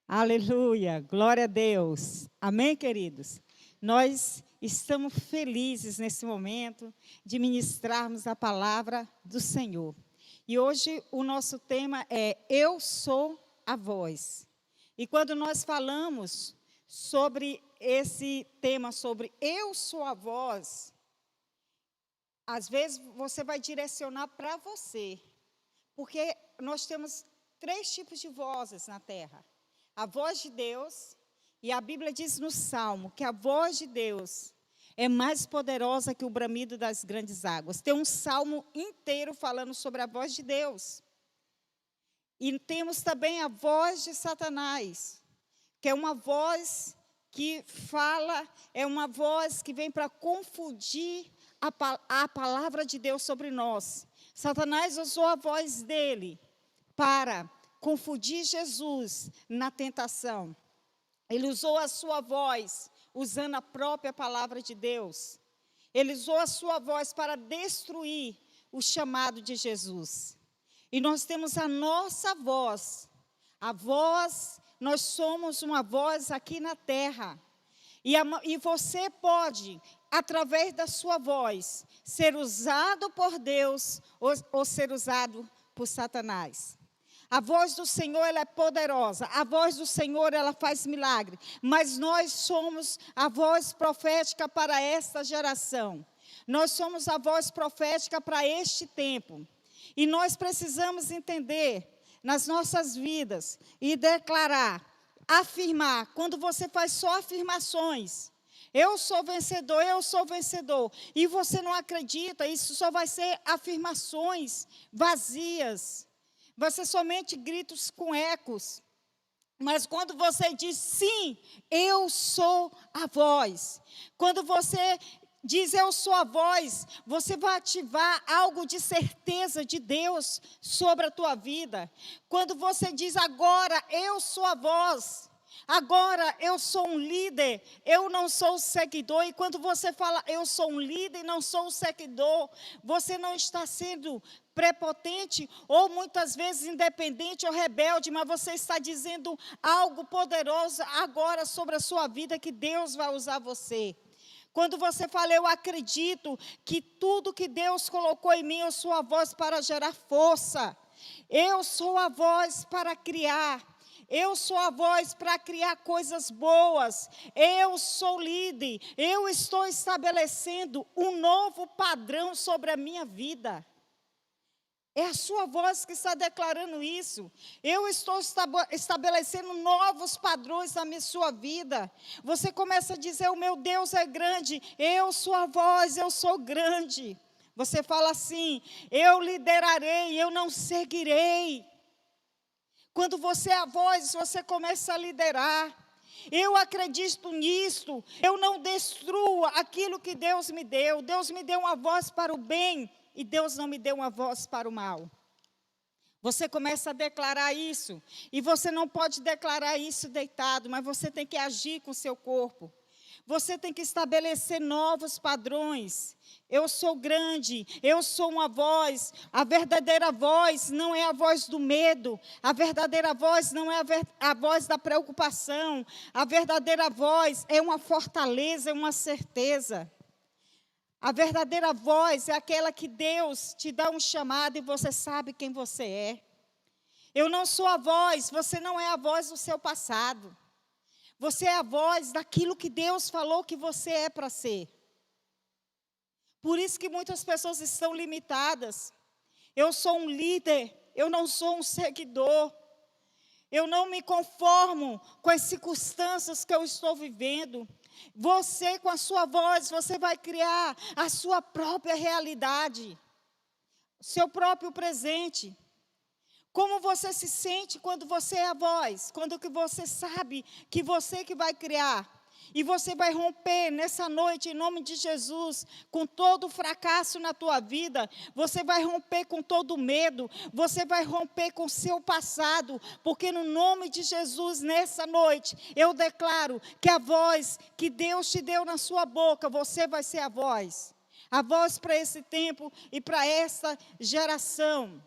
Aleluia, glória a Deus. Amém, queridos? Nós estamos felizes nesse momento de ministrarmos a palavra do Senhor. E hoje o nosso tema é Eu sou a voz. E quando nós falamos sobre esse tema, sobre Eu sou a voz, às vezes você vai direcionar para você, porque nós temos 3 tipos de vozes na terra. A voz de Deus, e a Bíblia diz no Salmo que a voz de Deus é mais poderosa que o bramido das grandes águas. Tem um salmo inteiro falando sobre a voz de Deus. E temos também a voz de Satanás, que é uma voz que fala, é uma voz que vem para confundir a palavra de Deus sobre nós. Satanás usou a voz dele para confundir Jesus na tentação. Ele usou a sua voz, usando a própria palavra de Deus. Ele usou a sua voz para destruir o chamado de Jesus. E nós temos a nossa voz. A voz, nós somos uma voz aqui na terra. E você pode, através da sua voz, ser usado por Deus ou ser usado por Satanás. A voz do Senhor, ela é poderosa. A voz do Senhor, ela faz milagre. Mas nós somos a voz profética para esta geração. Nós somos a voz profética para este tempo. E nós precisamos entender nas nossas vidas e declarar, afirmar. Quando você faz só afirmações, eu sou vencedor, e você não acredita, isso só vai ser afirmações vazias. Vai ser somente gritos com ecos. Mas quando você diz sim, eu sou a voz. Quando você diz eu sou a voz, você vai ativar algo de certeza de Deus sobre a tua vida. Quando você diz agora eu sou a voz, agora eu sou um líder, eu não sou o seguidor. E quando você fala eu sou um líder e não sou o seguidor, você não está sendo prepotente ou muitas vezes independente ou rebelde, mas você está dizendo algo poderoso agora sobre a sua vida, que Deus vai usar você. Quando você fala, eu acredito que tudo que Deus colocou em mim, eu sou a voz para gerar força. Eu sou a voz para criar. Eu sou a voz para criar coisas boas. Eu sou líder. Eu estou estabelecendo um novo padrão sobre a minha vida. É a sua voz que está declarando isso. Eu estou estabelecendo novos padrões na sua vida. Você começa a dizer, o meu Deus é grande. Eu sou a voz, eu sou grande. Você fala assim, eu liderarei, eu não seguirei. Quando você é a voz, você começa a liderar. Eu acredito nisto. Eu não destruo aquilo que Deus me deu. Deus me deu uma voz para o bem. E Deus não me deu uma voz para o mal. Você começa a declarar isso. E você não pode declarar isso deitado, mas você tem que agir com o seu corpo. Você tem que estabelecer novos padrões. Eu sou grande, eu sou uma voz. A verdadeira voz não é a voz do medo. A verdadeira voz não é a voz da preocupação. A verdadeira voz é uma fortaleza, é uma certeza. A verdadeira voz é aquela que Deus te dá um chamado e você sabe quem você é. Eu não sou a voz, você não é a voz do seu passado. Você é a voz daquilo que Deus falou que você é para ser. Por isso que muitas pessoas estão limitadas. Eu sou um líder, eu não sou um seguidor. Eu não me conformo com as circunstâncias que eu estou vivendo. Você, com a sua voz, você vai criar a sua própria realidade, seu próprio presente. Como você se sente quando você é a voz? Quando que você sabe que você que vai criar. E você vai romper nessa noite, em nome de Jesus, com todo o fracasso na tua vida. Você vai romper com todo o medo. Você vai romper com o seu passado. Porque no nome de Jesus, nessa noite, eu declaro que a voz que Deus te deu na sua boca, você vai ser a voz. A voz para esse tempo e para essa geração.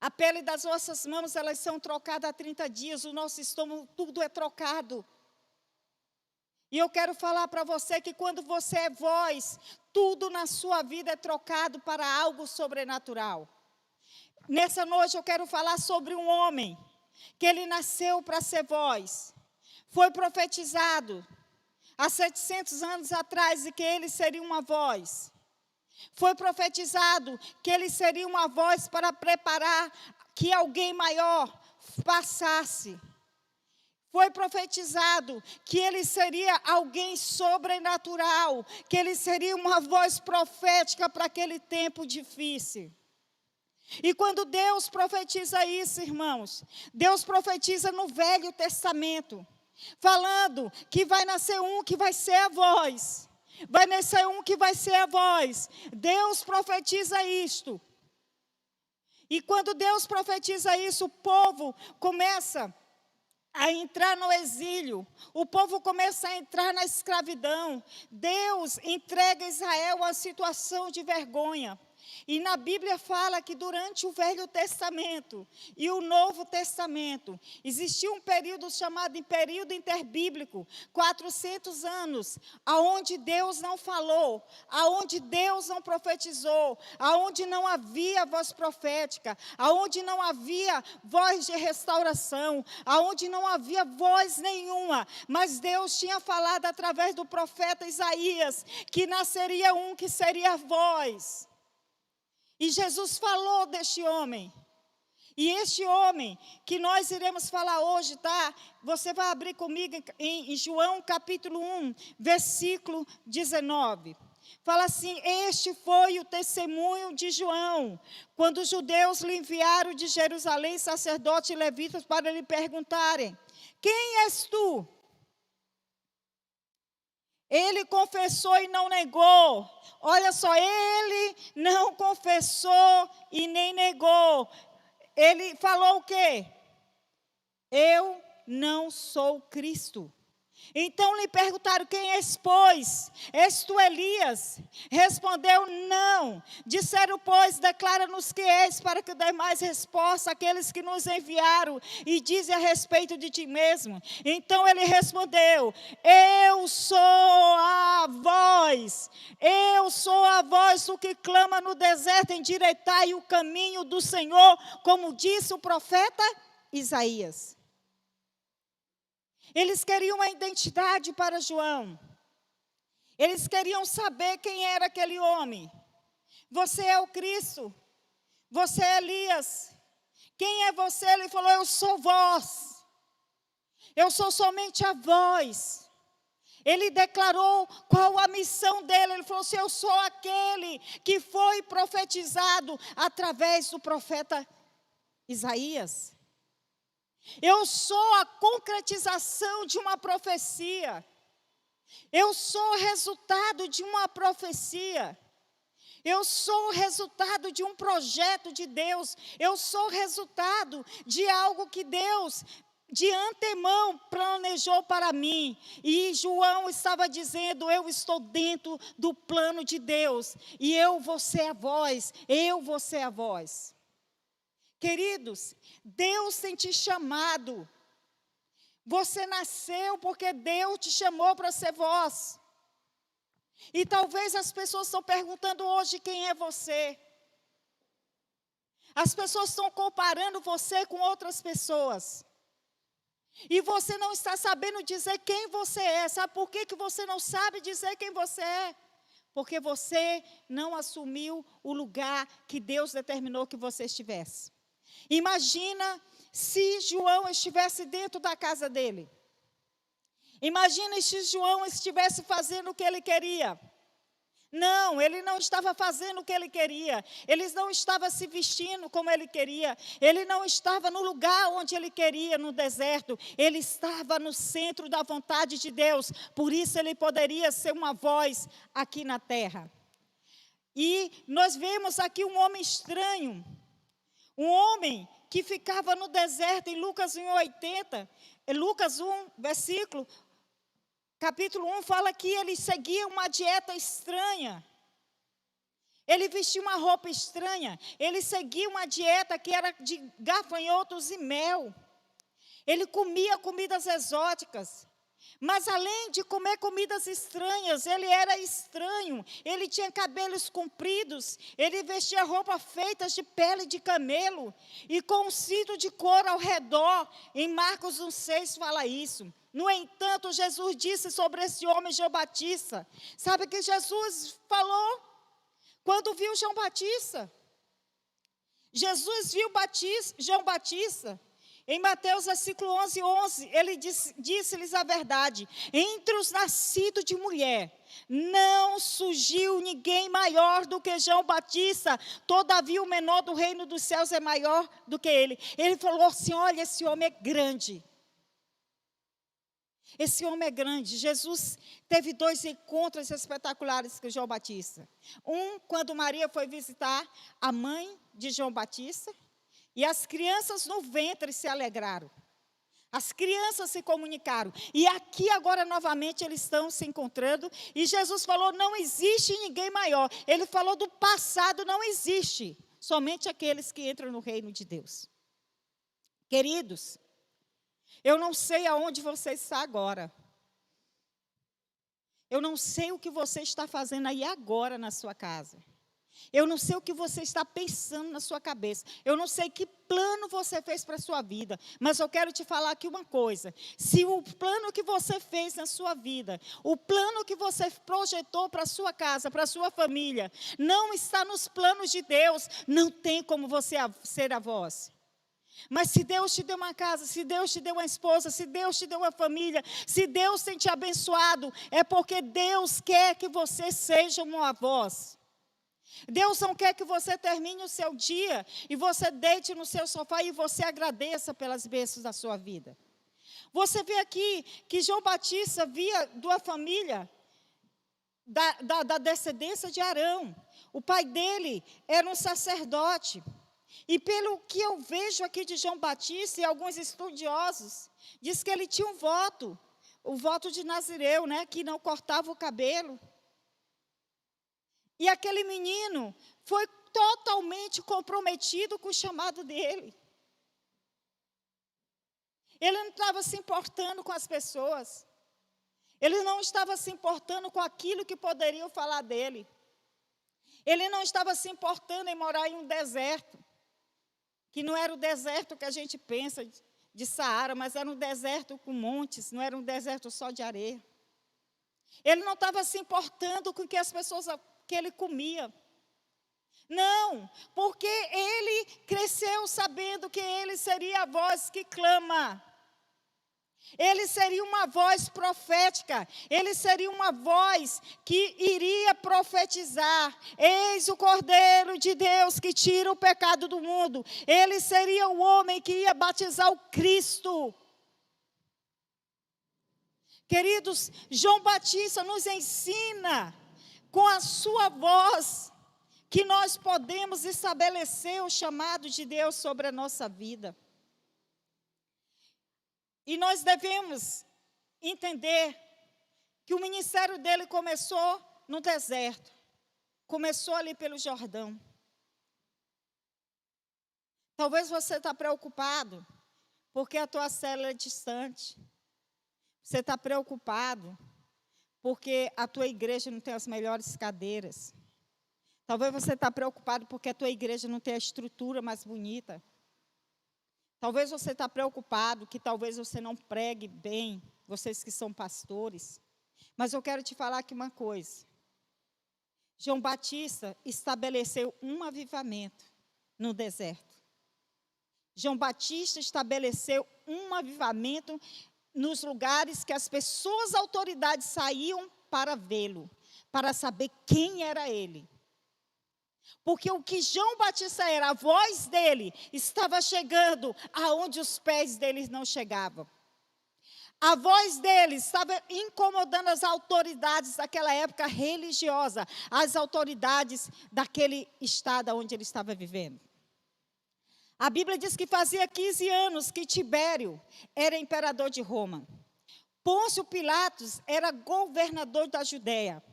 A pele das nossas mãos, elas são trocadas há 30 dias. O nosso estômago, tudo é trocado. E eu quero falar para você que quando você é voz, tudo na sua vida é trocado para algo sobrenatural. Nessa noite eu quero falar sobre um homem, que ele nasceu para ser voz. Foi profetizado há 700 anos atrás de que ele seria uma voz. Foi profetizado que ele seria uma voz para preparar que alguém maior passasse. Foi profetizado que ele seria alguém sobrenatural, que ele seria uma voz profética para aquele tempo difícil. E quando Deus profetiza isso, irmãos, Deus profetiza no Velho Testamento, falando que vai nascer um que vai ser a voz. Vai nascer um que vai ser a voz. Deus profetiza isto. E quando Deus profetiza isso, o povo começa a entrar no exílio. O povo começa a entrar na escravidão. Deus entrega Israel a uma situação de vergonha. E na Bíblia fala que durante o Velho Testamento e o Novo Testamento, existia um período chamado período interbíblico, 400 anos, aonde Deus não falou, aonde Deus não profetizou, aonde não havia voz profética, aonde não havia voz de restauração, aonde não havia voz nenhuma, mas Deus tinha falado através do profeta Isaías, que nasceria um que seria a voz. E Jesus falou deste homem. E este homem que nós iremos falar hoje, tá? Você vai abrir comigo em João capítulo 1, versículo 19. Fala assim: este foi o testemunho de João, quando os judeus lhe enviaram de Jerusalém sacerdotes e levitas para lhe perguntarem: quem és tu? Ele confessou e não negou. Olha só, ele não confessou e nem negou. Ele falou o quê? Eu não sou Cristo. Então lhe perguntaram: quem és, pois? És tu Elias? Respondeu: não. Disseram, pois, declara-nos que és, para que dê mais resposta àqueles que nos enviaram e dizem a respeito de ti mesmo. Então ele respondeu: eu sou a voz. Eu sou a voz do que clama no deserto: endireitai o caminho do Senhor, como disse o profeta Isaías. Eles queriam uma identidade para João. Eles queriam saber quem era aquele homem. Você é o Cristo. Você é Elias. Quem é você? Ele falou: eu sou voz. Eu sou somente a voz. Ele declarou qual a missão dele. Ele falou assim: eu sou aquele que foi profetizado através do profeta Isaías. Eu sou a concretização de uma profecia. Eu sou o resultado de uma profecia. Eu sou o resultado de um projeto de Deus. Eu sou o resultado de algo que Deus, de antemão, planejou para mim. E João estava dizendo: eu estou dentro do plano de Deus. E eu vou ser a voz. Eu vou ser a voz. Queridos, Deus tem te chamado. Você nasceu porque Deus te chamou para ser voz. E talvez as pessoas estão perguntando hoje quem é você. As pessoas estão comparando você com outras pessoas. E você não está sabendo dizer quem você é. Sabe por que você não sabe dizer quem você é? Porque você não assumiu o lugar que Deus determinou que você estivesse. Imagina se João estivesse dentro da casa dele. Imagina se João estivesse fazendo o que ele queria. Não, ele não estava fazendo o que ele queria. Ele não estava se vestindo como ele queria. Ele não estava no lugar onde ele queria, no deserto. Ele estava no centro da vontade de Deus. Por isso ele poderia ser uma voz aqui na terra. E nós vemos aqui um homem estranho. Um homem que ficava no deserto. Em Lucas 1:80, Lucas 1, capítulo 1, fala que ele seguia uma dieta estranha. Ele vestia uma roupa estranha. Ele seguia uma dieta que era de gafanhotos e mel. Ele comia comidas exóticas. Mas além de comer comidas estranhas, ele era estranho. Ele tinha cabelos compridos. Ele vestia roupas feitas de pele de camelo. E com um cinto de couro ao redor. Em Marcos 1,6 fala isso. No entanto, Jesus disse sobre esse homem, João Batista. Sabe o que Jesus falou? Quando viu João Batista. Jesus viu João Batista. Em Mateus, versículo 11, ele disse-lhes a verdade. Entre os nascidos de mulher, não surgiu ninguém maior do que João Batista. Todavia, o menor do reino dos céus é maior do que ele. Ele falou assim, olha, esse homem é grande. Esse homem é grande. Jesus teve 2 encontros espetaculares com João Batista. Um, quando Maria foi visitar a mãe de João Batista. E as crianças no ventre se alegraram. As crianças se comunicaram. E aqui agora novamente eles estão se encontrando. E Jesus falou, não existe ninguém maior. Ele falou do passado, não existe. Somente aqueles que entram no reino de Deus. Queridos, eu não sei aonde você está agora. Eu não sei o que você está fazendo aí agora na sua casa. Eu não sei o que você está pensando na sua cabeça. Eu não sei que plano você fez para a sua vida. Mas eu quero te falar aqui uma coisa. Se o plano que você fez na sua vida, o plano que você projetou para a sua casa, para a sua família, não está nos planos de Deus, não tem como você ser a voz. Mas se Deus te deu uma casa, se Deus te deu uma esposa, se Deus te deu uma família, se Deus tem te abençoado, é porque Deus quer que você seja uma voz. Deus não quer que você termine o seu dia e você deite no seu sofá e você agradeça pelas bênçãos da sua vida. Você vê aqui que João Batista via de uma família da descendência de Arão. O pai dele era um sacerdote. E pelo que eu vejo aqui de João Batista e alguns estudiosos, diz que ele tinha um voto, o voto de Nazireu, né, que não cortava o cabelo. E aquele menino foi totalmente comprometido com o chamado dele. Ele não estava se importando com as pessoas. Ele não estava se importando com aquilo que poderiam falar dele. Ele não estava se importando em morar em um deserto. Que não era o deserto que a gente pensa de Saara, mas era um deserto com montes, não era um deserto só de areia. Ele não estava se importando com que as pessoas que ele comia. Não, porque ele cresceu sabendo que ele seria a voz que clama. Ele seria uma voz profética. Ele seria uma voz que iria profetizar. Eis o Cordeiro de Deus que tira o pecado do mundo. Ele seria o homem que ia batizar o Cristo. Queridos, João Batista nos ensina com a sua voz, que nós podemos estabelecer o chamado de Deus sobre a nossa vida. E nós devemos entender que o ministério dele começou no deserto. Começou ali pelo Jordão. Talvez você está preocupado, porque a tua célula é distante. Você está preocupado, porque a tua igreja não tem as melhores cadeiras. Talvez você está preocupado porque a tua igreja não tem a estrutura mais bonita. Talvez você está preocupado que talvez você não pregue bem, vocês que são pastores. Mas eu quero te falar aqui uma coisa. João Batista estabeleceu um avivamento no deserto. João Batista estabeleceu um avivamento nos lugares que as pessoas, autoridades, saíam para vê-lo, para saber quem era ele. Porque o que João Batista era, a voz dele estava chegando aonde os pés deles não chegavam. A voz dele estava incomodando as autoridades daquela época religiosa, as autoridades daquele estado onde ele estava vivendo. A Bíblia diz que fazia 15 anos que Tibério era imperador de Roma. Pôncio Pilatos era governador da Judéia.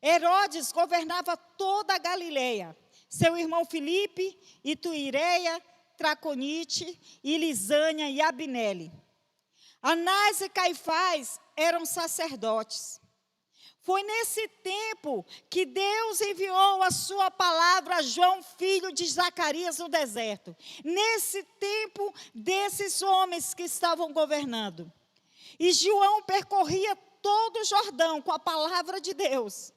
Herodes governava toda a Galileia. Seu irmão Filipe, Itureia, Traconite, e Lisânia e Abinele. Anás e Caifás eram sacerdotes. Foi nesse tempo que Deus enviou a sua palavra a João, filho de Zacarias, no deserto. Nesse tempo desses homens que estavam governando. E João percorria todo o Jordão com a palavra de Deus,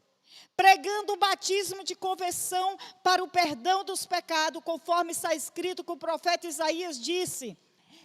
pregando o batismo de conversão para o perdão dos pecados, conforme está escrito que o profeta Isaías disse: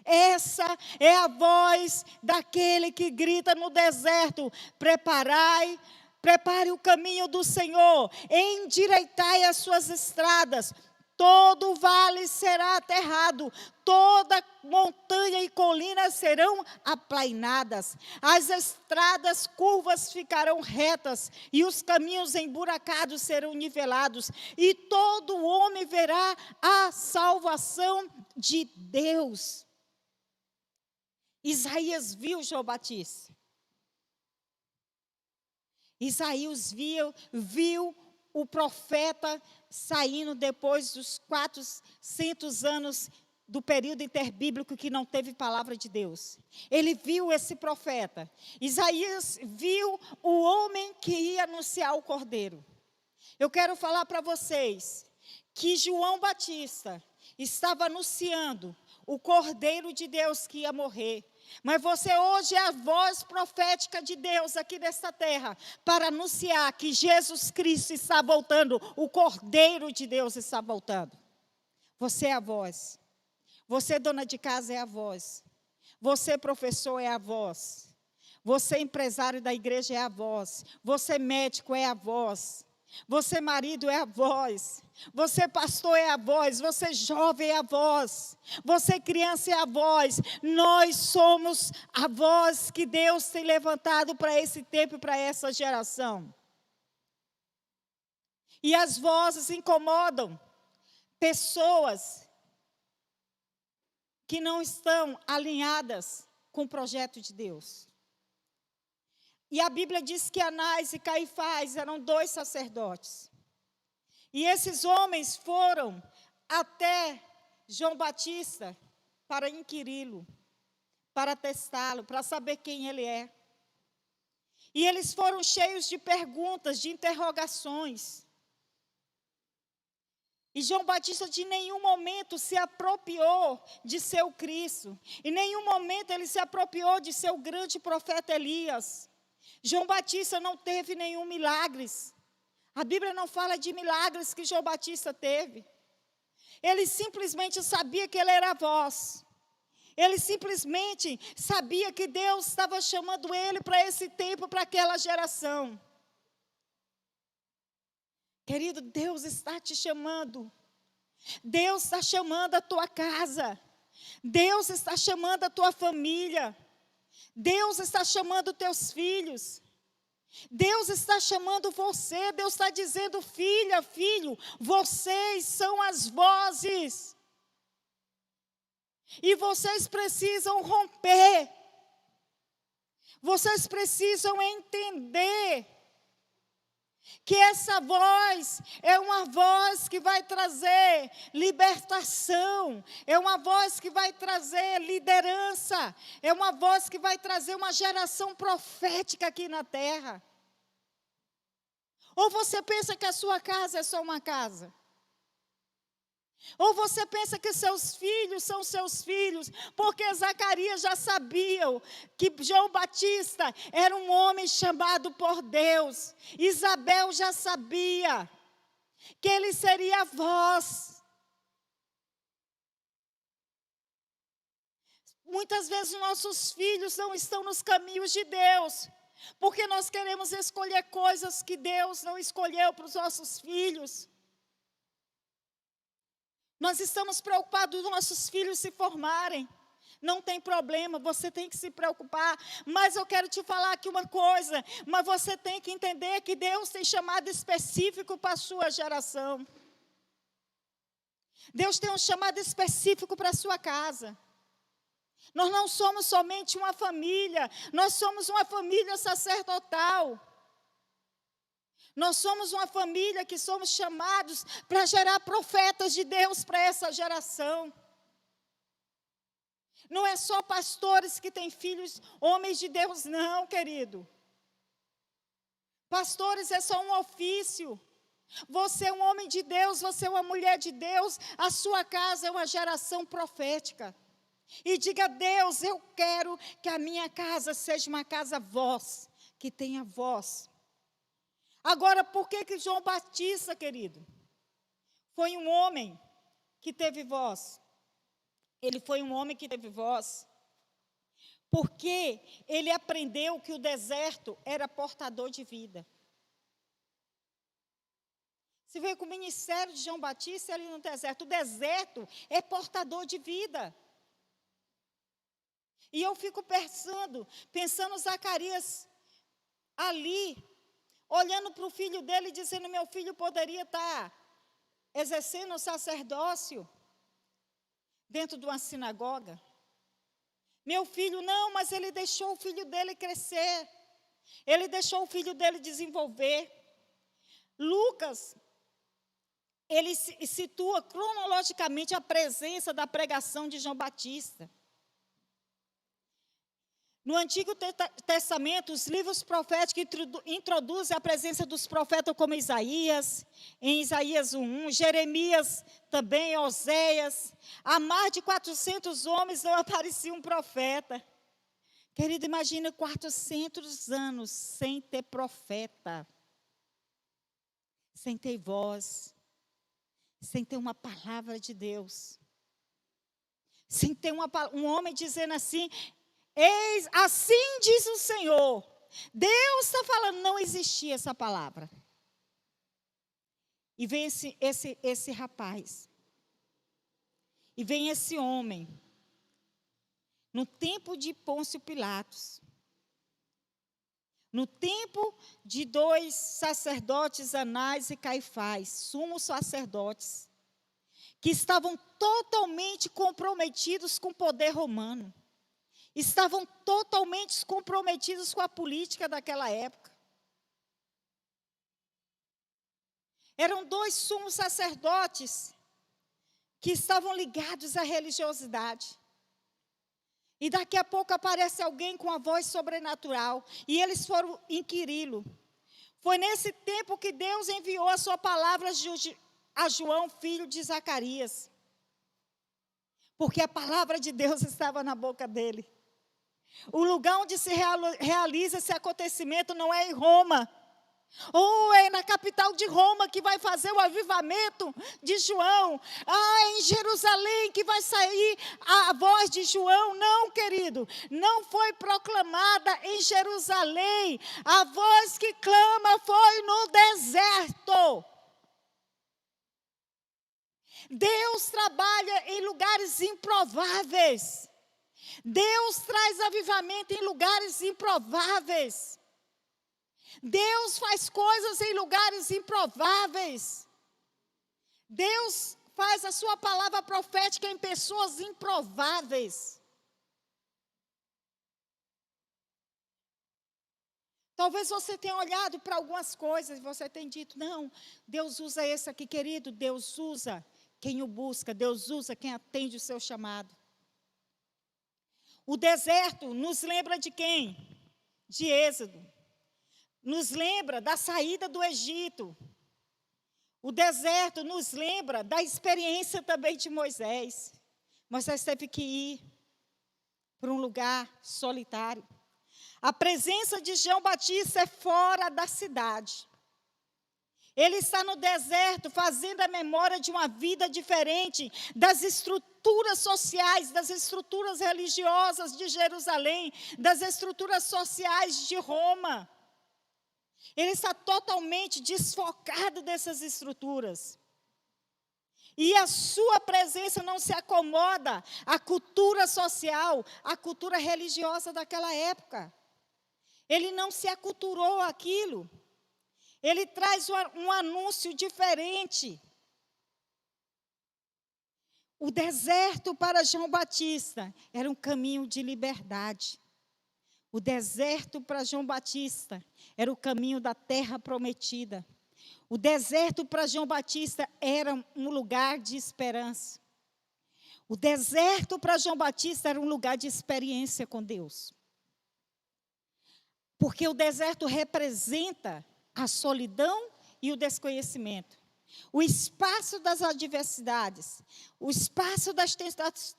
essa é a voz daquele que grita no deserto: prepare o caminho do Senhor, endireitai as suas estradas. Todo vale será aterrado, toda montanha e colina serão aplainadas. As estradas curvas ficarão retas, e os caminhos emburacados serão nivelados. E todo homem verá a salvação de Deus. Isaías viu João Batista. Isaías viu o profeta saindo depois dos 400 anos do período interbíblico que não teve palavra de Deus. Ele viu esse profeta. Isaías viu o homem que ia anunciar o Cordeiro. Eu quero falar para vocês que João Batista estava anunciando o Cordeiro de Deus que ia morrer. Mas você hoje é a voz profética de Deus aqui nesta terra, para anunciar que Jesus Cristo está voltando, o Cordeiro de Deus está voltando. Você é a voz. Você, dona de casa, é a voz. Você, professor, é a voz. Você, empresário da igreja, é a voz. Você, médico, é a voz. Você, marido, é a voz. Você, pastor, é a voz. Você, jovem, é a voz. Você, criança, é a voz. Nós somos a voz que Deus tem levantado para esse tempo e para essa geração. E as vozes incomodam pessoas que não estão alinhadas com o projeto de Deus. E a Bíblia diz que Anás e Caifás eram 2 sacerdotes. E esses homens foram até João Batista para inquiri-lo, para testá-lo, para saber quem ele é. E eles foram cheios de perguntas, de interrogações. E João Batista de nenhum momento se apropriou de ser o Cristo. Em nenhum momento ele se apropriou de ser o grande profeta Elias. João Batista não teve nenhum milagres. A Bíblia não fala de milagres que João Batista teve. Ele simplesmente sabia que ele era a voz. Ele simplesmente sabia que Deus estava chamando ele para esse tempo, para aquela geração. Querido, Deus está te chamando. Deus está chamando a tua casa. Deus está chamando a tua família. Deus está chamando teus filhos. Deus está chamando você. Deus está dizendo: filha, filho, vocês são as vozes. E vocês precisam romper. Vocês precisam entender que essa voz é uma voz que vai trazer libertação, é uma voz que vai trazer liderança, é uma voz que vai trazer uma geração profética aqui na terra. Ou você pensa que a sua casa é só uma casa? Ou você pensa que seus filhos são seus filhos, porque Zacarias já sabia que João Batista era um homem chamado por Deus. Isabel já sabia que ele seria a voz. Muitas vezes nossos filhos não estão nos caminhos de Deus, porque nós queremos escolher coisas que Deus não escolheu para os nossos filhos. Nós estamos preocupados dos nossos filhos se formarem. Não tem problema, você tem que se preocupar. Mas eu quero te falar aqui uma coisa. Mas você tem que entender que Deus tem chamado específico para a sua geração. Deus tem um chamado específico para a sua casa. Nós não somos somente uma família. Nós somos uma família sacerdotal. Nós somos uma família que somos chamados para gerar profetas de Deus para essa geração. Não é só pastores que têm filhos, homens de Deus, não, querido. Pastores é só um ofício. Você é um homem de Deus, você é uma mulher de Deus, a sua casa é uma geração profética. E diga: Deus, eu quero que a minha casa seja uma casa voz, que tenha voz. Agora, por que João Batista, querido, foi um homem que teve voz? Ele foi um homem que teve voz porque ele aprendeu que o deserto era portador de vida. Você vê com o ministério de João Batista ali no deserto. O deserto é portador de vida. E eu fico pensando Zacarias ali, olhando para o filho dele, dizendo: meu filho poderia estar exercendo o sacerdócio dentro de uma sinagoga. Meu filho, não, mas ele deixou o filho dele crescer. Ele deixou o filho dele desenvolver. Lucas, ele situa cronologicamente a presença da pregação de João Batista. No Antigo Testamento, os livros proféticos introduzem a presença dos profetas como Isaías, em Isaías 1:1, Jeremias também, Oséias. Há mais de 400 homens não aparecia um profeta. Querido, imagina 400 anos sem ter profeta, sem ter voz, sem ter uma palavra de Deus, sem ter um homem dizendo assim: eis, assim diz o Senhor. Deus está falando, não existia essa palavra. E vem esse rapaz, e vem esse homem, no tempo de Pôncio Pilatos, no tempo de dois sacerdotes, Anás e Caifás, sumos sacerdotes, que estavam totalmente comprometidos com o poder romano. Estavam totalmente comprometidos com a política daquela época. Eram dois sumos sacerdotes que estavam ligados à religiosidade. E daqui a pouco aparece alguém com a voz sobrenatural, e eles foram inquiri-lo. Foi nesse tempo que Deus enviou a sua palavra a João, filho de Zacarias. Porque a palavra de Deus estava na boca dele. O lugar onde se realiza esse acontecimento não é em Roma, ou é na capital de Roma que vai fazer o avivamento de João. É em Jerusalém que vai sair a voz de João. Não, querido, não foi proclamada em Jerusalém. A voz que clama foi no deserto. Deus trabalha em lugares improváveis. Deus traz avivamento em lugares improváveis. Deus faz coisas em lugares improváveis. Deus faz a sua palavra profética em pessoas improváveis. Talvez você tenha olhado para algumas coisas e você tenha dito: não, Deus usa esse aqui, querido. Deus usa quem o busca. Deus usa quem atende o seu chamado. O deserto nos lembra de quem? De Êxodo. Nos lembra da saída do Egito. O deserto nos lembra da experiência também de Moisés. Moisés teve que ir para um lugar solitário. A presença de João Batista é fora da cidade. Ele está no deserto fazendo a memória de uma vida diferente das estruturas sociais, das estruturas religiosas de Jerusalém, das estruturas sociais de Roma. Ele está totalmente desfocado dessas estruturas. E a sua presença não se acomoda à cultura social, à cultura religiosa daquela época. Ele não se aculturou àquilo. Ele traz um anúncio diferente. O deserto para João Batista era um caminho de liberdade. O deserto para João Batista era o caminho da terra prometida. O deserto para João Batista era um lugar de esperança. O deserto para João Batista era um lugar de experiência com Deus. Porque o deserto representa a solidão e o desconhecimento. O espaço das adversidades, o espaço das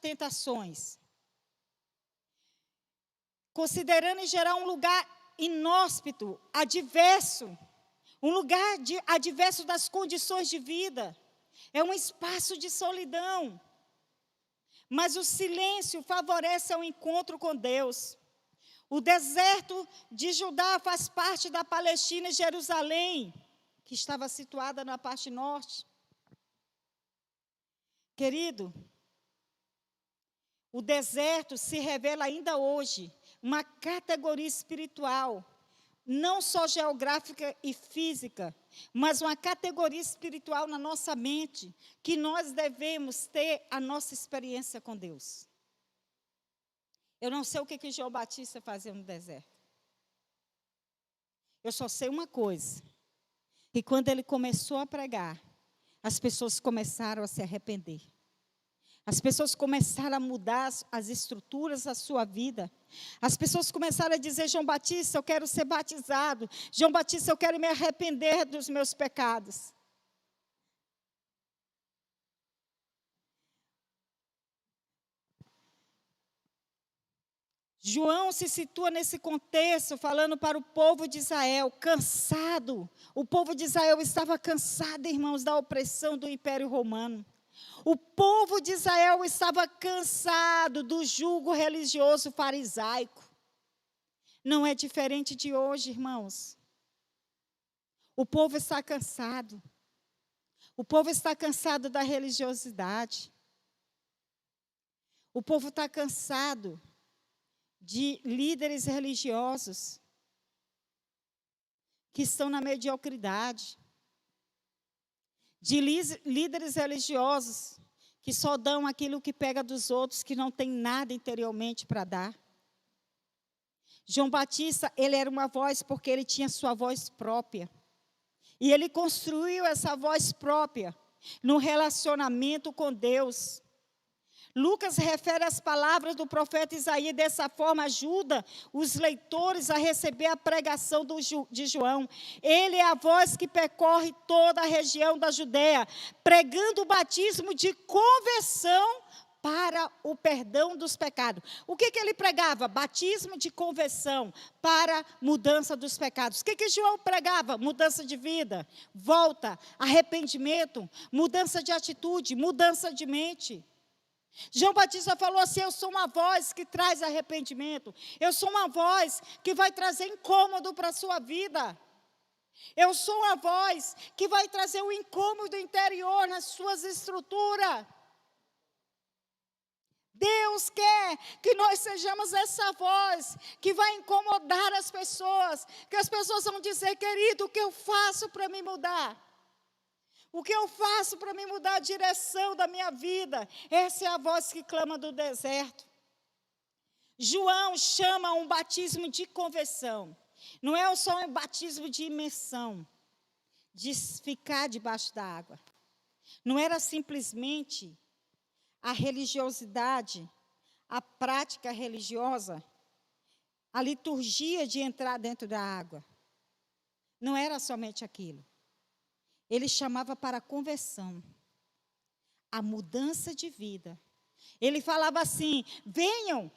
tentações. Considerando em geral um lugar inóspito, adverso, um lugar adverso das condições de vida. É um espaço de solidão. Mas o silêncio favorece ao encontro com Deus. O deserto de Judá faz parte da Palestina e Jerusalém, que estava situada na parte norte. Querido, o deserto se revela ainda hoje uma categoria espiritual, não só geográfica e física, mas uma categoria espiritual na nossa mente, que nós devemos ter a nossa experiência com Deus. Eu não sei o que João Batista fazia no deserto. Eu só sei uma coisa, que quando ele começou a pregar, as pessoas começaram a se arrepender. As pessoas começaram a mudar as estruturas da sua vida. As pessoas começaram a dizer: João Batista, eu quero ser batizado. João Batista, eu quero me arrepender dos meus pecados. João se situa nesse contexto, falando para o povo de Israel, cansado. O povo de Israel estava cansado, irmãos, da opressão do Império Romano. O povo de Israel estava cansado do jugo religioso farisaico. Não é diferente de hoje, irmãos. O povo está cansado. O povo está cansado da religiosidade. O povo está cansado de líderes religiosos que estão na mediocridade. De líderes religiosos que só dão aquilo que pega dos outros, que não tem nada interiormente para dar. João Batista, ele era uma voz porque ele tinha sua voz própria. E ele construiu essa voz própria no relacionamento com Deus. Lucas refere as palavras do profeta Isaías, dessa forma ajuda os leitores a receber a pregação de João. Ele é a voz que percorre toda a região da Judeia, pregando o batismo de conversão para o perdão dos pecados. O que ele pregava? Batismo de conversão para mudança dos pecados. O que João pregava? Mudança de vida, volta, arrependimento, mudança de atitude, mudança de mente. João Batista falou assim: eu sou uma voz que traz arrependimento. Eu sou uma voz que vai trazer incômodo para a sua vida. Eu sou uma voz que vai trazer o incômodo interior nas suas estruturas. Deus quer que nós sejamos essa voz que vai incomodar as pessoas. Que as pessoas vão dizer: querido, o que eu faço para me mudar? O que eu faço para me mudar a direção da minha vida? Essa é a voz que clama do deserto. João chama um batismo de conversão. Não é só um batismo de imersão, de ficar debaixo da água. Não era simplesmente a religiosidade, a prática religiosa, a liturgia de entrar dentro da água. Não era somente aquilo. Ele chamava para a conversão, a mudança de vida. Ele falava assim: venham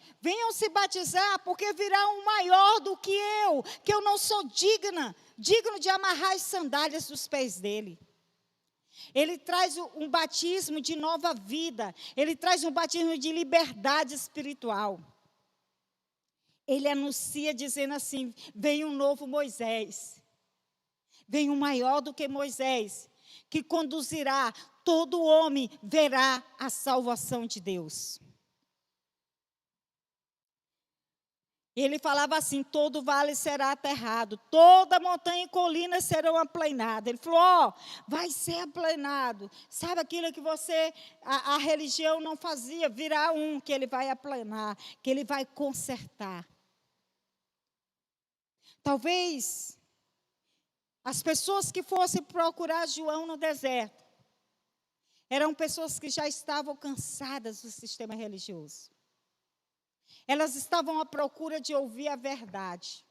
se batizar, porque virá um maior do que eu não sou digno de amarrar as sandálias dos pés dele. Ele traz um batismo de nova vida, ele traz um batismo de liberdade espiritual. Ele anuncia dizendo assim: vem um novo Moisés. Vem um maior do que Moisés, que conduzirá, todo homem verá a salvação de Deus. Ele falava assim: todo vale será aterrado, toda montanha e colina serão aplainadas. Ele falou: vai ser aplanado. Sabe aquilo que a religião não fazia? Virá um que ele vai aplanar, que ele vai consertar. Talvez as pessoas que fossem procurar João no deserto eram pessoas que já estavam cansadas do sistema religioso. Elas estavam à procura de ouvir a verdade.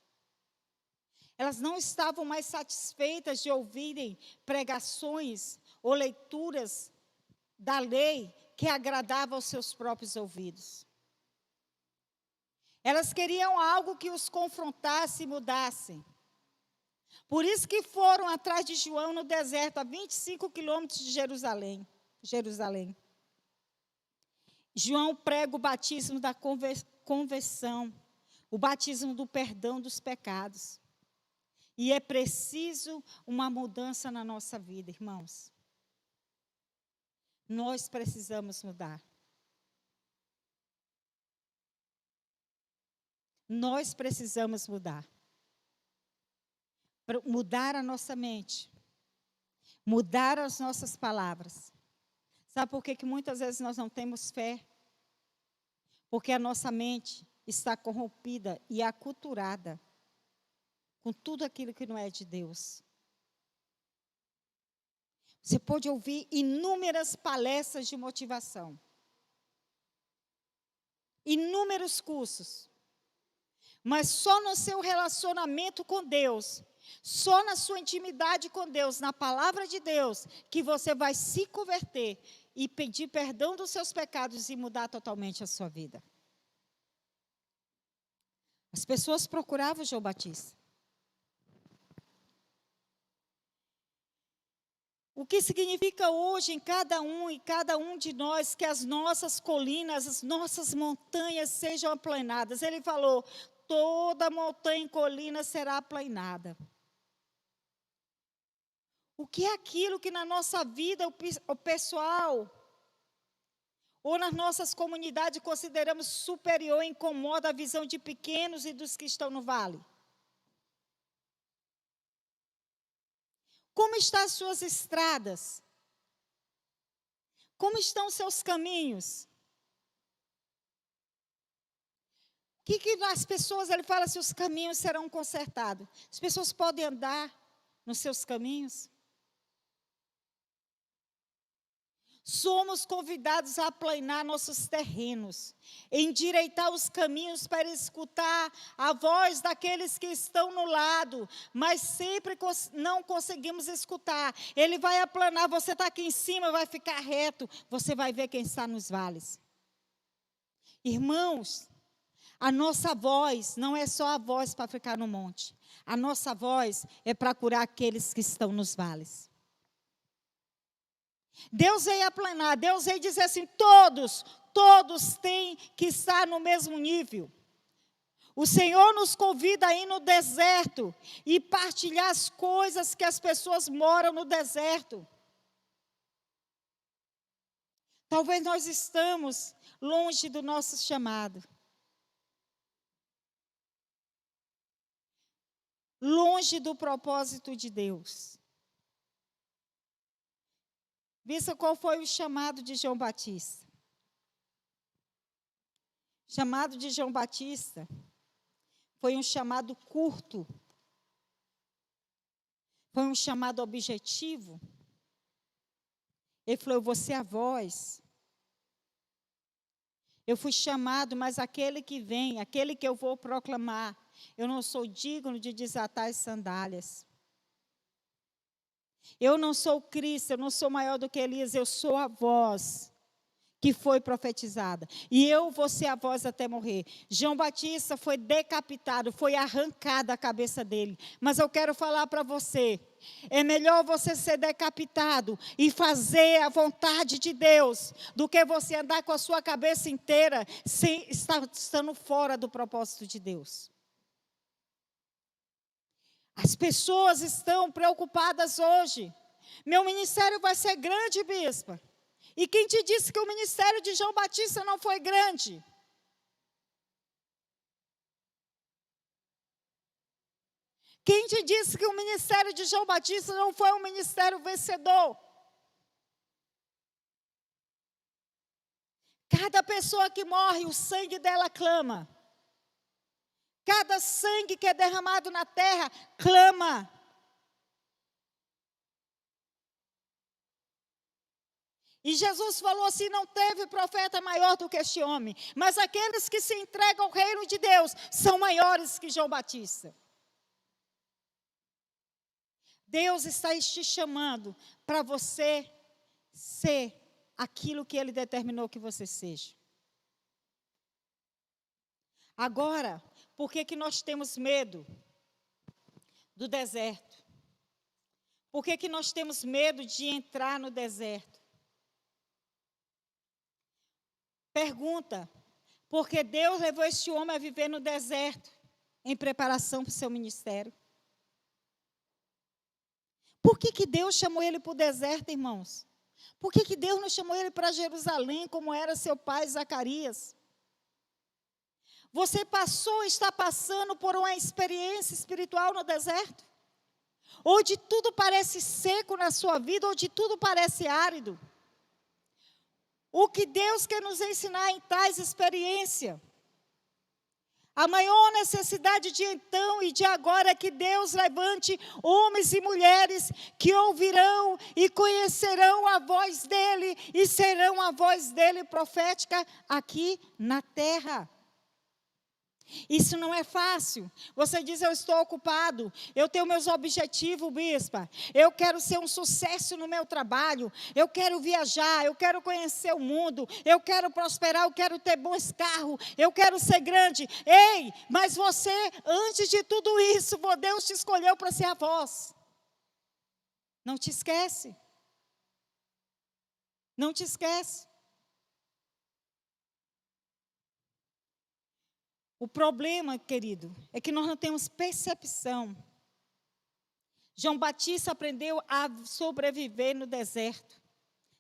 Elas não estavam mais satisfeitas de ouvirem pregações ou leituras da lei que agradavam aos seus próprios ouvidos. Elas queriam algo que os confrontasse e mudasse. Por isso que foram atrás de João no deserto, a 25 quilômetros de Jerusalém. João prega o batismo da conversão, o batismo do perdão dos pecados. E é preciso uma mudança na nossa vida, irmãos. Nós precisamos mudar. Nós precisamos mudar. Mudar a nossa mente. Mudar as nossas palavras. Sabe por que muitas vezes nós não temos fé? Porque a nossa mente está corrompida e aculturada com tudo aquilo que não é de Deus. Você pode ouvir inúmeras palestras de motivação. Inúmeros cursos. Mas só no seu relacionamento com Deus, só na sua intimidade com Deus, na palavra de Deus, que você vai se converter e pedir perdão dos seus pecados e mudar totalmente a sua vida. As pessoas procuravam João Batista. O que significa hoje em cada um de nós que as nossas colinas, as nossas montanhas sejam aplanadas. Ele falou, toda montanha e colina será aplanada. O que é aquilo que na nossa vida, o pessoal, ou nas nossas comunidades consideramos superior e incomoda a visão de pequenos e dos que estão no vale? Como estão as suas estradas? Como estão os seus caminhos? O que as pessoas, ele fala se os caminhos serão consertados? As pessoas podem andar nos seus caminhos? Somos convidados a aplanar nossos terrenos, endireitar os caminhos para escutar a voz daqueles que estão no lado, mas sempre não conseguimos escutar. Ele vai aplanar, você está aqui em cima, vai ficar reto, você vai ver quem está nos vales. Irmãos, a nossa voz não é só a voz para ficar no monte. A nossa voz é para curar aqueles que estão nos vales. Deus veio aplanar, Deus veio dizer assim, todos têm que estar no mesmo nível. O Senhor nos convida a ir no deserto e partilhar as coisas que as pessoas moram no deserto. Talvez nós estamos longe do nosso chamado. Longe do propósito de Deus. Vista qual foi o chamado de João Batista. O chamado de João Batista foi um chamado curto. Foi um chamado objetivo. Ele falou, eu vou ser a voz. Eu fui chamado, mas aquele que vem, aquele que eu vou proclamar, eu não sou digno de desatar as sandálias. Eu não sou Cristo, eu não sou maior do que Elias, eu sou a voz que foi profetizada. E eu vou ser a voz até morrer. João Batista foi decapitado, foi arrancada a cabeça dele. Mas eu quero falar para você, é melhor você ser decapitado e fazer a vontade de Deus, do que você andar com a sua cabeça inteira, estando fora do propósito de Deus. As pessoas estão preocupadas hoje. Meu ministério vai ser grande, bispa. E quem te disse que o ministério de João Batista não foi grande? Quem te disse que o ministério de João Batista não foi um ministério vencedor? Cada pessoa que morre, o sangue dela clama. Cada sangue que é derramado na terra clama. E Jesus falou assim: não teve profeta maior do que este homem, mas aqueles que se entregam ao reino de Deus são maiores que João Batista. Deus está te chamando para você ser aquilo que Ele determinou que você seja. Agora, por que nós temos medo do deserto? Por que nós temos medo de entrar no deserto? Pergunta, porque Deus levou este homem a viver no deserto, em preparação para o seu ministério. Por que Deus chamou ele para o deserto, irmãos? Por que Deus não chamou ele para Jerusalém, como era seu pai Zacarias? Você está passando por uma experiência espiritual no deserto? Onde tudo parece seco na sua vida, onde tudo parece árido. O que Deus quer nos ensinar em tais experiências? A maior necessidade de então e de agora é que Deus levante homens e mulheres que ouvirão e conhecerão a voz dEle e serão a voz dEle profética aqui na terra. Isso não é fácil. Você diz: eu estou ocupado, eu tenho meus objetivos, bispa. Eu quero ser um sucesso no meu trabalho, eu quero viajar, eu quero conhecer o mundo, eu quero prosperar, eu quero ter bons carros, eu quero ser grande. Ei, mas você, antes de tudo isso, Deus te escolheu para ser a voz. Não te esquece. Não te esquece. O problema, querido, é que nós não temos percepção. João Batista aprendeu a sobreviver no deserto,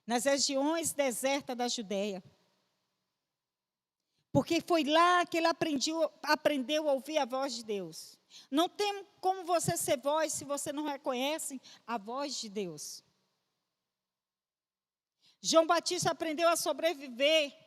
nas regiões desertas da Judéia. Porque foi lá que ele aprendeu a ouvir a voz de Deus. Não tem como você ser voz se você não reconhece a voz de Deus. João Batista aprendeu a sobreviver.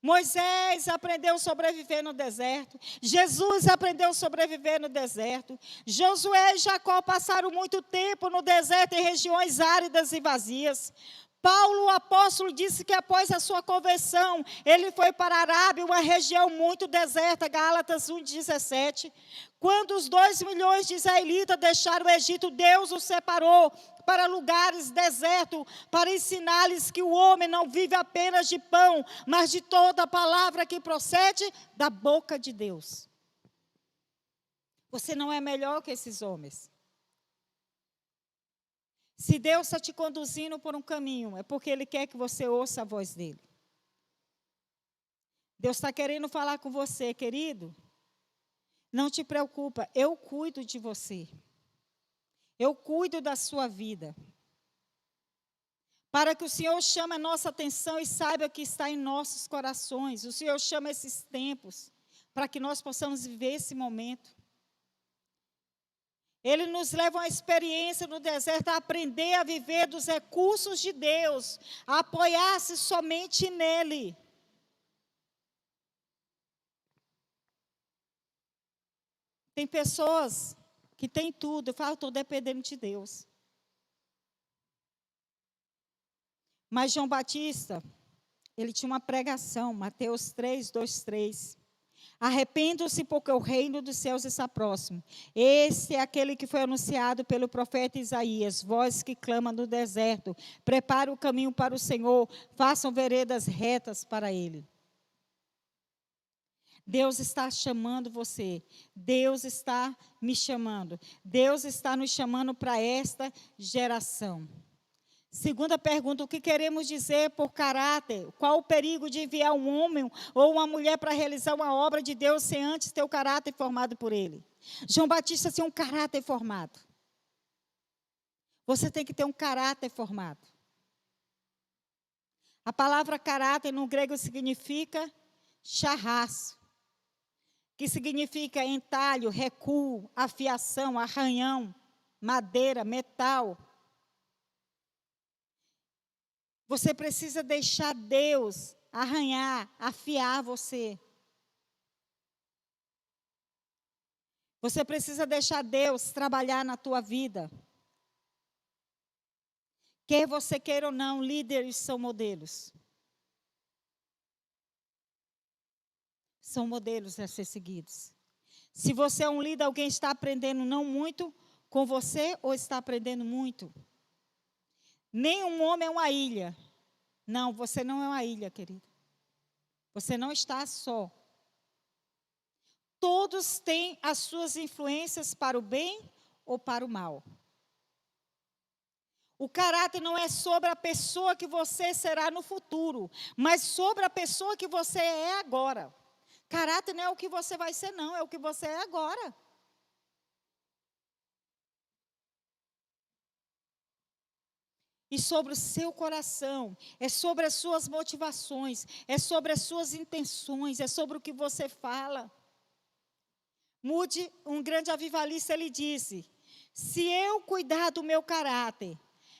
Moisés aprendeu a sobreviver no deserto. Jesus aprendeu a sobreviver no deserto. Josué e Jacó passaram muito tempo no deserto, em regiões áridas e vazias. Paulo, o apóstolo, disse que após a sua conversão, ele foi para a Arábia, uma região muito deserta, Gálatas 1,17. Quando os 2 milhões de israelitas deixaram o Egito, Deus os separou para lugares desertos, para ensinar-lhes que o homem não vive apenas de pão, mas de toda a palavra que procede da boca de Deus. Você não é melhor que esses homens. Se Deus está te conduzindo por um caminho, é porque Ele quer que você ouça a voz dEle. Deus está querendo falar com você, querido. Não te preocupa, eu cuido de você. Eu cuido da sua vida. Para que o Senhor chame a nossa atenção e saiba que está em nossos corações. O Senhor chama esses tempos para que nós possamos viver esse momento. Ele nos leva a uma experiência no deserto, a aprender a viver dos recursos de Deus, a apoiar-se somente nele. Tem pessoas que têm tudo, eu falo, estou dependendo de Deus. Mas João Batista, ele tinha uma pregação, Mateus 3, 2, 3. Arrependam-se porque o reino dos céus está próximo. Esse é aquele que foi anunciado pelo profeta Isaías, voz que clama no deserto. Prepare o caminho para o Senhor, façam veredas retas para Ele. Deus está chamando você, Deus está me chamando, Deus está nos chamando para esta geração. Segunda pergunta, o que queremos dizer por caráter? Qual o perigo de enviar um homem ou uma mulher para realizar uma obra de Deus sem antes ter o caráter formado por ele? João Batista tinha um caráter formado. Você tem que ter um caráter formado. A palavra caráter no grego significa charraço, que significa entalho, recuo, afiação, arranhão, madeira, metal. Você precisa deixar Deus arranhar, afiar você. Você precisa deixar Deus trabalhar na tua vida. Quer você queira ou não, líderes são modelos. São modelos a ser seguidos. Se você é um líder, alguém está aprendendo não muito com você ou está aprendendo muito? Nenhum homem é uma ilha. Não, você não é uma ilha, querido. Você não está só. Todos têm as suas influências para o bem ou para o mal. O caráter não é sobre a pessoa que você será no futuro, mas sobre a pessoa que você é agora. Caráter não é o que você vai ser, não, é o que você é agora. E sobre o seu coração, é sobre as suas motivações, é sobre as suas intenções, é sobre o que você fala. Moody, um grande avivalista, ele disse: se eu cuidar do meu caráter,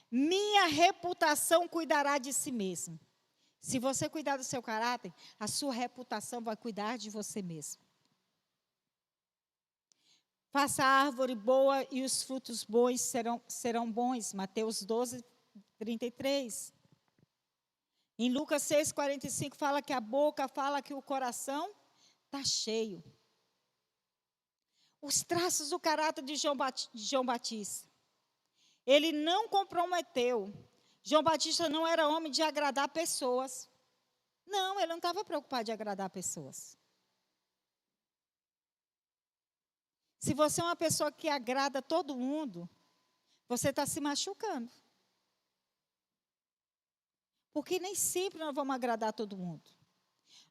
minha reputação cuidará de si mesmo. Se você cuidar do seu caráter, a sua reputação vai cuidar de você mesmo. Faça a árvore boa e os frutos bons serão bons. Mateus 12, 33. Em Lucas 6, 45 fala que a boca fala que o coração está cheio. Os traços do caráter de João Batista. Ele não comprometeu. João Batista não era homem de agradar pessoas. Não, ele não estava preocupado de agradar pessoas. Se você é uma pessoa que agrada todo mundo, você está se machucando. Porque nem sempre nós vamos agradar todo mundo.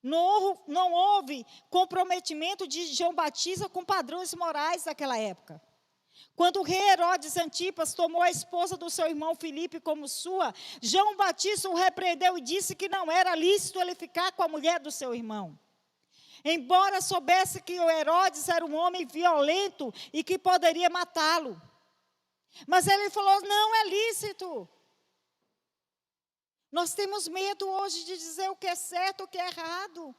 Não houve comprometimento de João Batista com padrões morais daquela época. Quando o rei Herodes Antipas tomou a esposa do seu irmão Filipe como sua, João Batista o repreendeu e disse que não era lícito ele ficar com a mulher do seu irmão. Embora soubesse que o Herodes era um homem violento e que poderia matá-lo. Mas ele falou, não é lícito. Nós temos medo hoje de dizer o que é certo, o que é errado.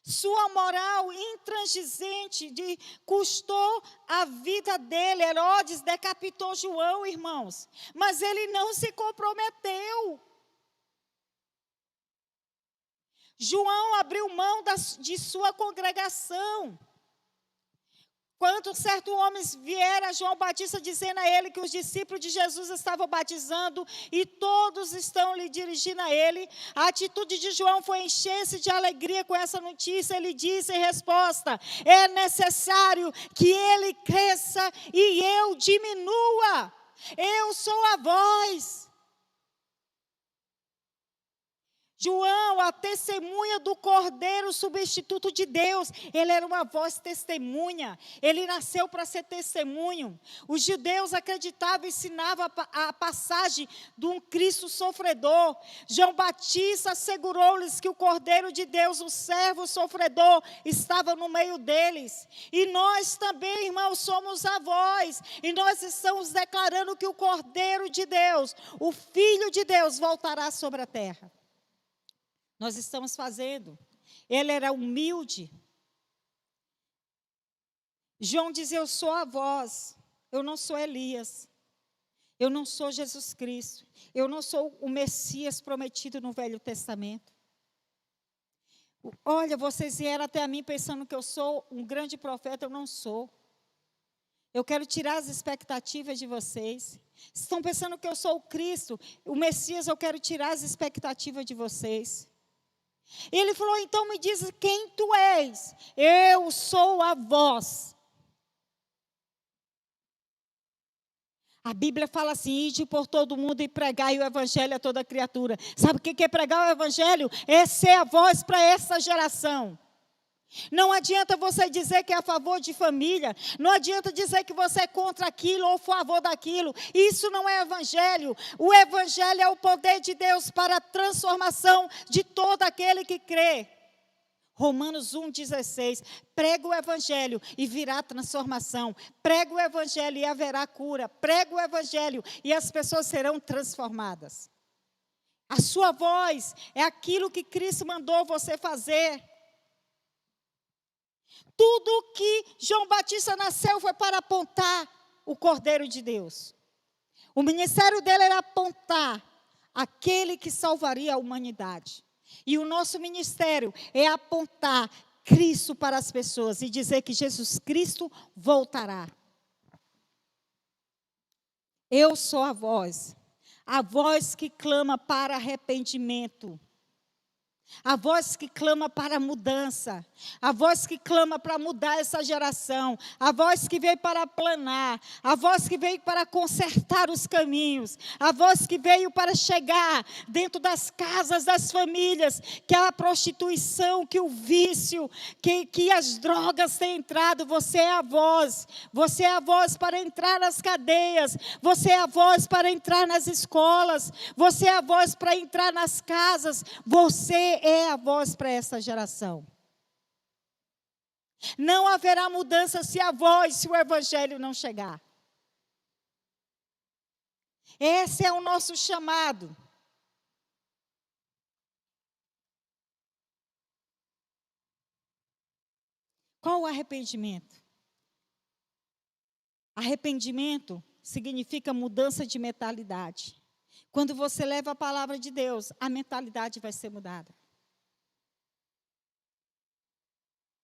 Sua moral intransigente custou a vida dele. Herodes decapitou João, irmãos. Mas ele não se comprometeu. João abriu mão de sua congregação. Quando certos homens vieram a João Batista dizendo a ele que os discípulos de Jesus estavam batizando e todos estão lhe dirigindo a ele, a atitude de João foi encher-se de alegria com essa notícia. Ele disse em resposta, é necessário que ele cresça e eu diminua. Eu sou a voz. João, a testemunha do Cordeiro substituto de Deus. Ele era uma voz testemunha. Ele nasceu para ser testemunho. Os judeus acreditavam e ensinavam a passagem de um Cristo sofredor. João Batista assegurou-lhes que o Cordeiro de Deus, o servo sofredor, estava no meio deles. E nós também, irmãos, somos a voz. E nós estamos declarando que o Cordeiro de Deus, o Filho de Deus, voltará sobre a terra. Nós estamos fazendo. Ele era humilde. João diz, eu sou a voz. Eu não sou Elias. Eu não sou Jesus Cristo. Eu não sou o Messias prometido no Velho Testamento. Olha, vocês vieram até a mim pensando que eu sou um grande profeta. Eu não sou. Eu quero tirar as expectativas de vocês. Estão pensando que eu sou o Cristo, o Messias. Eu quero tirar as expectativas de vocês. Ele falou, então me diz quem tu és. Eu sou a voz. A Bíblia fala assim, ide por todo mundo e pregai o evangelho a toda criatura. Sabe o que é pregar o evangelho? É ser a voz para essa geração. Não adianta você dizer que é a favor de família. Não adianta dizer que você é contra aquilo ou a favor daquilo. Isso não é evangelho. O evangelho é o poder de Deus para a transformação de todo aquele que crê. Romanos 1,16. Prega o evangelho e virá transformação. Prega o evangelho e haverá cura. Prega o evangelho e as pessoas serão transformadas. A sua voz é aquilo que Cristo mandou você fazer. Tudo que João Batista nasceu foi para apontar o Cordeiro de Deus. O ministério dele era apontar aquele que salvaria a humanidade. E o nosso ministério é apontar Cristo para as pessoas e dizer que Jesus Cristo voltará. Eu sou a voz que clama para arrependimento. A voz que clama para mudança, a voz que clama para mudar essa geração, a voz que veio para aplanar, a voz que veio para consertar os caminhos, a voz que veio para chegar dentro das casas das famílias, que a prostituição, que o vício, que as drogas têm entrado. Você é a voz para entrar nas cadeias, você é a voz para entrar nas escolas, você é a voz para entrar nas casas, você é a voz para essa geração. Não haverá mudança se o evangelho não chegar. Esse é o nosso chamado. Qual o arrependimento? Arrependimento significa mudança de mentalidade. Quando você leva a palavra de Deus, a mentalidade vai ser mudada.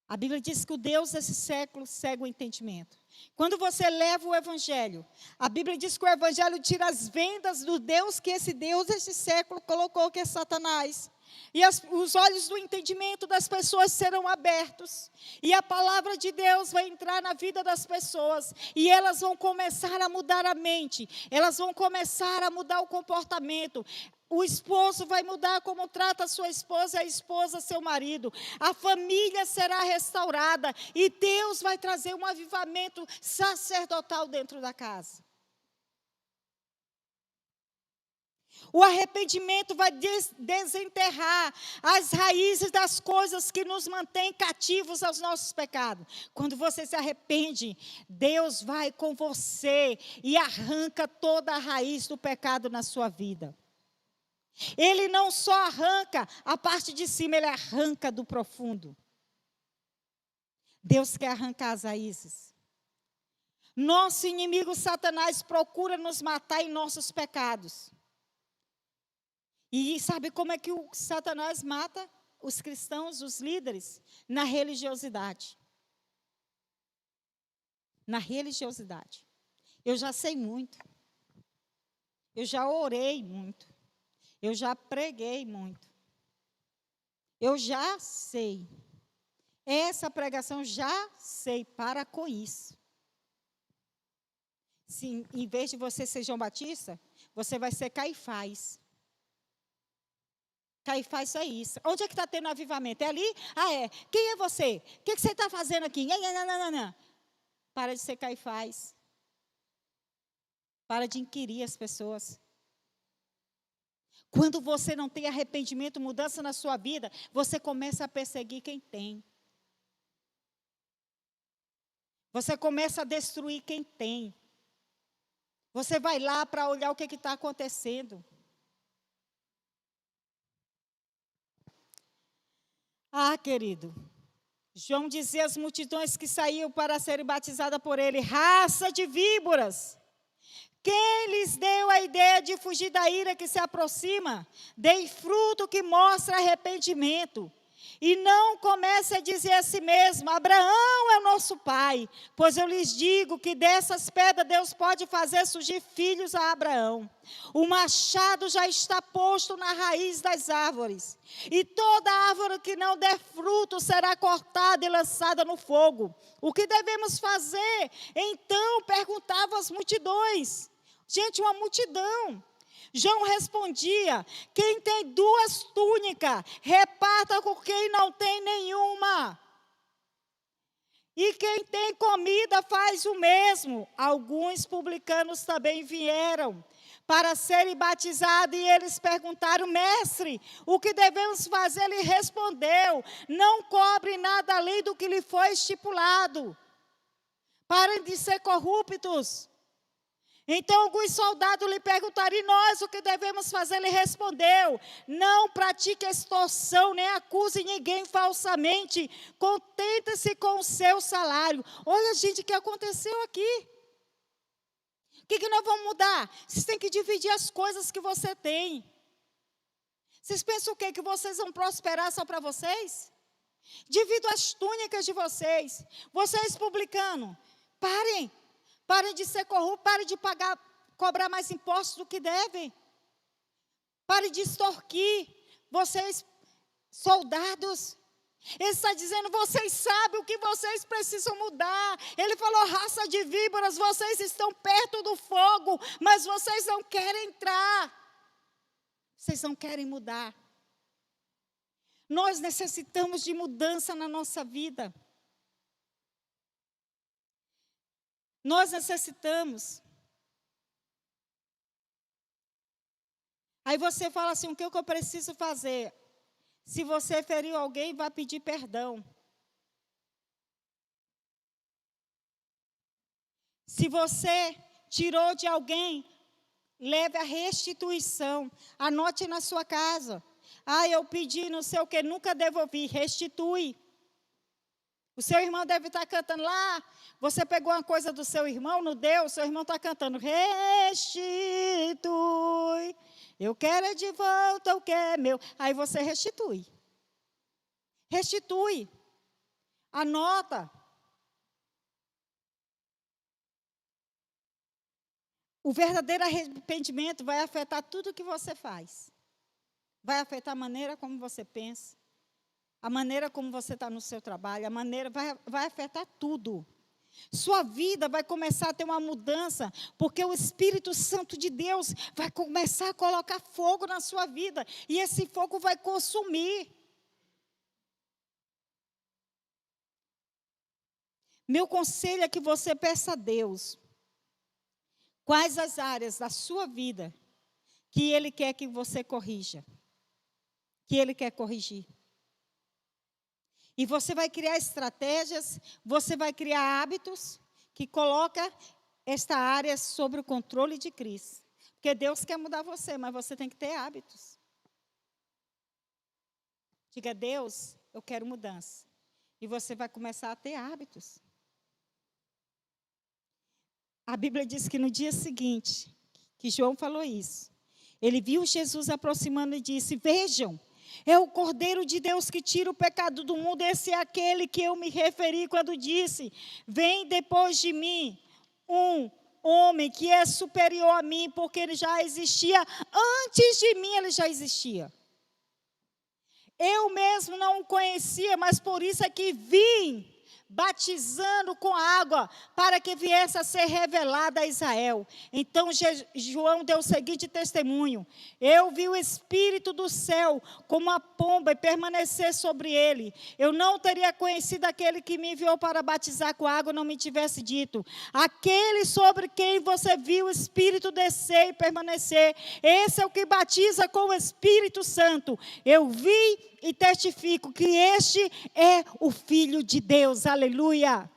A Bíblia diz que o Deus desse século cega o entendimento. Quando você leva o Evangelho, a Bíblia diz que o Evangelho tira as vendas do Deus que esse Deus desse século colocou, que é Satanás. E os olhos do entendimento das pessoas serão abertos. E a palavra de Deus vai entrar na vida das pessoas. E elas vão começar a mudar a mente. Elas vão começar a mudar o comportamento. O esposo vai mudar como trata a sua esposa e a esposa seu marido. A família será restaurada. E Deus vai trazer um avivamento sacerdotal dentro da casa. O arrependimento vai desenterrar as raízes das coisas que nos mantêm cativos aos nossos pecados. Quando você se arrepende, Deus vai com você e arranca toda a raiz do pecado na sua vida. Ele não só arranca a parte de cima, ele arranca do profundo. Deus quer arrancar as raízes. Nosso inimigo Satanás procura nos matar em nossos pecados. E sabe como é que o Satanás mata os cristãos, os líderes? Na religiosidade. Na religiosidade. Eu já sei muito. Eu já orei muito. Eu já preguei muito. Eu já sei. Essa pregação já sei, para com isso. Se, em vez de você ser João Batista, você vai ser Caifás. Caifás é isso. Onde é que está tendo avivamento? É ali? Ah, é. Quem é você? O que você está fazendo aqui? Não. Para de ser Caifás. Para de inquirir as pessoas. Quando você não tem arrependimento, mudança na sua vida, você começa a perseguir quem tem. Você começa a destruir quem tem. Você vai lá para olhar o que está acontecendo. Ah, querido, João dizia às multidões que saíam para serem batizadas por ele: raça de víboras, quem lhes deu a ideia de fugir da ira que se aproxima? Dei fruto que mostra arrependimento. E não comece a dizer a si mesmo: Abraão é o nosso pai, pois eu lhes digo que dessas pedras Deus pode fazer surgir filhos a Abraão. O machado já está posto na raiz das árvores, e toda árvore que não der fruto será cortada e lançada no fogo. O que devemos fazer? Então perguntavam as multidões. Gente, uma multidão. João respondia: quem tem 2 túnicas, reparta com quem não tem nenhuma. E quem tem comida faz o mesmo. Alguns publicanos também vieram para serem batizados, e eles perguntaram: mestre, o que devemos fazer? Ele respondeu: não cobre nada além do que lhe foi estipulado. Parem de ser corruptos. Então alguns soldados lhe perguntaram, e nós o que devemos fazer? Ele respondeu, não pratique extorsão, nem acuse ninguém falsamente, contente-se com o seu salário. Olha, gente, o que aconteceu aqui? O que nós vamos mudar? Vocês têm que dividir as coisas que você tem. Vocês pensam o quê? Que vocês vão prosperar só para vocês? Dividam as túnicas de vocês. Vocês publicanos, parem de ser corruptos, parem de cobrar mais impostos do que devem. Parem de extorquir. Vocês, soldados, ele está dizendo, vocês sabem o que vocês precisam mudar. Ele falou, raça de víboras, vocês estão perto do fogo, mas vocês não querem entrar. Vocês não querem mudar. Nós necessitamos de mudança na nossa vida. Nós necessitamos. Aí você fala assim, o que eu preciso fazer? Se você feriu alguém, vai pedir perdão. Se você tirou de alguém, leve a restituição. Anote na sua casa. Eu pedi não sei o que, nunca devolvi. Restitui. O seu irmão deve estar cantando lá. Você pegou uma coisa do seu irmão, não deu? O seu irmão está cantando. Restitui. Eu quero é de volta o que é meu. Aí você restitui. Restitui. Anota. O verdadeiro arrependimento vai afetar tudo que você faz. Vai afetar a maneira como você pensa, a maneira como você está no seu trabalho, vai afetar tudo. Sua vida vai começar a ter uma mudança, porque o Espírito Santo de Deus vai começar a colocar fogo na sua vida, e esse fogo vai consumir. Meu conselho é que você peça a Deus quais as áreas da sua vida que Ele quer que você corrija, que Ele quer corrigir. E você vai criar estratégias, você vai criar hábitos que coloca esta área sob o controle de Cristo. Porque Deus quer mudar você, mas você tem que ter hábitos. Diga, Deus, eu quero mudança. E você vai começar a ter hábitos. A Bíblia diz que no dia seguinte, que João falou isso, ele viu Jesus aproximando e disse, vejam, é o Cordeiro de Deus que tira o pecado do mundo. Esse é aquele que eu me referi quando disse, vem depois de mim um homem que é superior a mim, porque ele já existia, antes de mim ele já existia. Eu mesmo não o conhecia, mas por isso é que vim batizando com água, para que viesse a ser revelada a Israel. Então João deu o seguinte testemunho, eu vi o Espírito do céu como uma pomba e permanecer sobre ele. Eu não teria conhecido aquele que me enviou para batizar com água, não me tivesse dito, aquele sobre quem você viu o Espírito descer e permanecer, esse é o que batiza com o Espírito Santo. Eu vi e testifico que este é o Filho de Deus. Aleluia.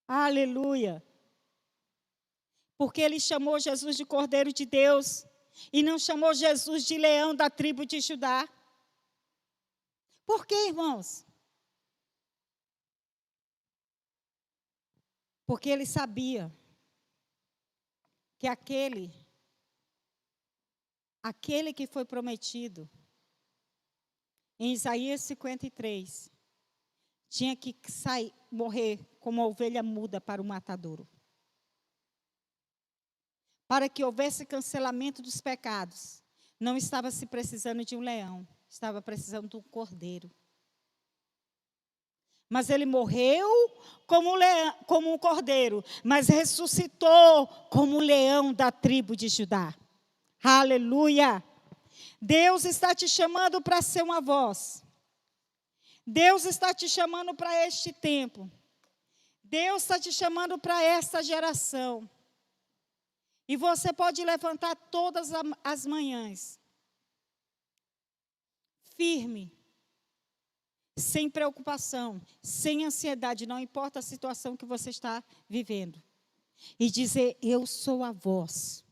Aleluia. Porque ele chamou Jesus de Cordeiro de Deus e não chamou Jesus de leão da tribo de Judá. Por quê, irmãos? Porque ele sabia que aquele que foi prometido em Isaías 53, tinha que morrer como uma ovelha muda para o matadouro. Para que houvesse cancelamento dos pecados, não estava se precisando de um leão, estava precisando de um cordeiro. Mas ele morreu como um cordeiro, mas ressuscitou como um leão da tribo de Judá. Aleluia! Deus está te chamando para ser uma voz. Deus está te chamando para este tempo. Deus está te chamando para esta geração. E você pode levantar todas as manhãs, firme, sem preocupação, sem ansiedade, não importa a situação que você está vivendo. e dizer: eu sou a voz.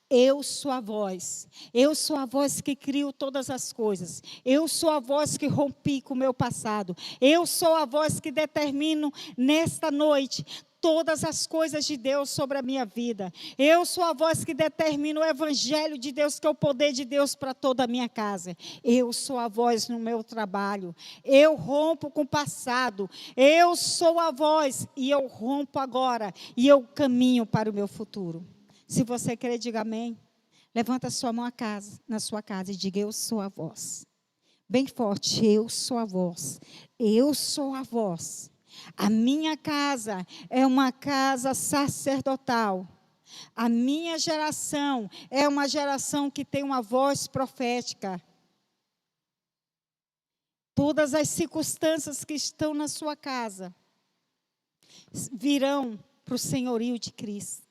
Eu sou a voz. Eu sou a voz que crio todas as coisas. Eu sou a voz que rompi com o meu passado. Eu sou a voz que determino nesta noite todas as coisas de Deus sobre a minha vida. Eu sou a voz que determina o evangelho de Deus, que é o poder de Deus para toda a minha casa. Eu sou a voz no meu trabalho. Eu rompo com o passado. Eu sou a voz e eu rompo agora. E eu caminho para o meu futuro. Se você quer, diga amém. Levanta a sua mão na sua casa e diga: eu sou a voz. Bem forte: eu sou a voz. Eu sou a voz. A minha casa é uma casa sacerdotal. A minha geração é uma geração que tem uma voz profética. Todas as circunstâncias que estão na sua casa virão para o senhorio de Cristo.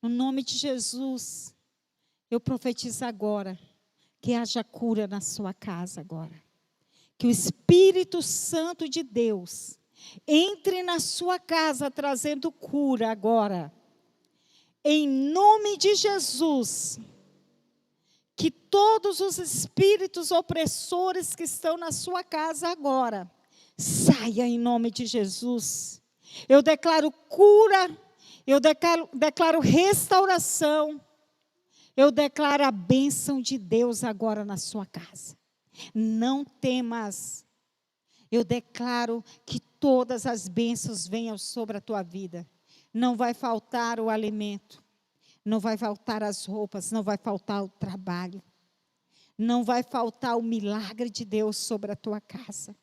No nome de Jesus, eu profetizo agora que haja cura na sua casa agora. Que o Espírito Santo de Deus entre na sua casa trazendo cura agora. Em nome de Jesus, que todos os espíritos opressores que estão na sua casa agora, saia em nome de Jesus. Eu declaro cura, eu declaro restauração, eu declaro a bênção de Deus agora na sua casa. Não temas. Eu declaro que todas as bênçãos venham sobre a tua vida. Não vai faltar o alimento, não vai faltar as roupas, não vai faltar o trabalho, não vai faltar o milagre de Deus sobre a tua casa.